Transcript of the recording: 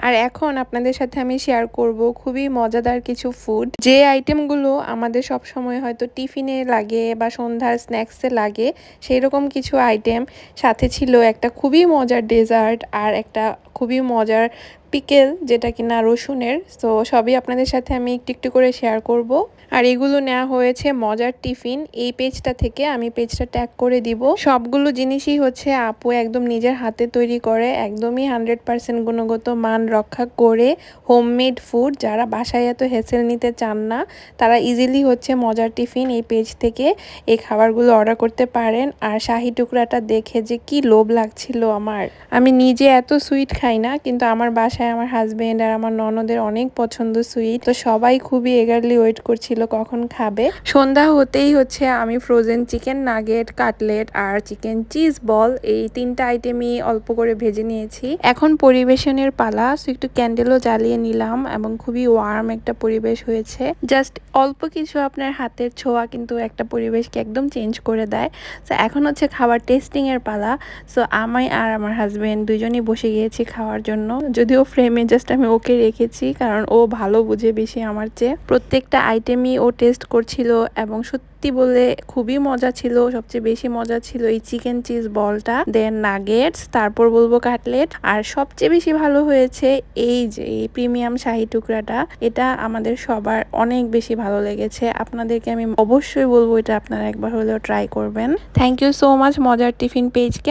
আর এখন আপনাদের সাথে আমি শেয়ার করব খুবই মজাদার কিছু ফুড, যে আইটেমগুলো আমাদের সব সময় হয়তো টিফিনে লাগে বা সন্ধ্যার স্ন্যাক্সে লাগে, সেই রকম কিছু আইটেম। সাথে ছিল একটা খুবই মজার ডেজার্ট আর একটা খুবই মজার পিকেল, যেটা কিনা রসুনের। তো সবই আপনাদের সাথে আমি একটু একটু করে শেয়ার করব। আর এগুলো নেওয়া হয়েছে মজার টিফিন এই পেজটা থেকে, আমি পেজটা ট্যাগ করে দিব। সবগুলো জিনিসই হচ্ছে আপু একদম নিজের হাতে তৈরি করে, একদমই 100% গুণগত মান রক্ষা করে হোমমেড ফুড। যারা বাসায় এত হেসেল নিতে চান না, তারা ইজিলি হচ্ছে মজার টিফিন এই পেজ থেকে এই খাবারগুলো অর্ডার করতে পারেন। আর শাহি টুকরাটা দেখে যে কি লোভ লাগছিল আমার। আমি নিজে এত সুইট খাই না, কিন্তু আমার বাসায় আমার হাজবেন্ড আর আমার ননদের অনেক পছন্দ সুইট, তো সবাই খুবই এগারলি ওয়েট করছিল কখন খাবে। সন্ধ্যা হতেই হচ্ছে আমি ফ্রোজেন চিকেন নাগেট, কাটলেট আর চিকেন চিজ বল এই 3টা আইটেমই অল্প করে ভেজে নিয়েছি। এখন পরিবেশনের পালা। সো একটু ক্যান্ডেলও জ্বালিয়ে নিলাম এবং খুবই ওয়ার্ম একটা পরিবেশ হয়েছে। জাস্ট অল্প কিছু আপনার হাতের ছোঁয়া কিন্তু একটা পরিবেশকে একদম চেঞ্জ করে দেয়। সো এখন হচ্ছে খাবার টেস্টিং এর পালা। সো আমি আর আমার হাজবেন্ড দুজনেই বসে গিয়েছি খাওয়ার জন্য। যদিও ফ্রেমে জাস্ট আমি ওকে রেখেছি, কারণ ও ভালো বুঝে বেশি আমার চেয়ে। প্রত্যেকটা আইটেমই ও টেস্ট করছিল এবং সত্যি বলে খুবই মজা ছিল। সবচেয়ে বেশি মজা ছিল এই চিকেন চিজ বলটা, দেন নাগেটস, তারপর বলবো কাটলেট, আর সবচেয়ে বেশি ভালো হয়েছে এই যে এই প্রিমিয়াম শাহি টুকরাটা। এটা আমাদের সবার অনেক বেশি ভালো লেগেছে। আপনাদেরকে আমি অবশ্যই বলবো এটা আপনারা একবার হলেও ট্রাই করবেন। থ্যাংক ইউ সো মাচ মজার টিফিন পেজকে।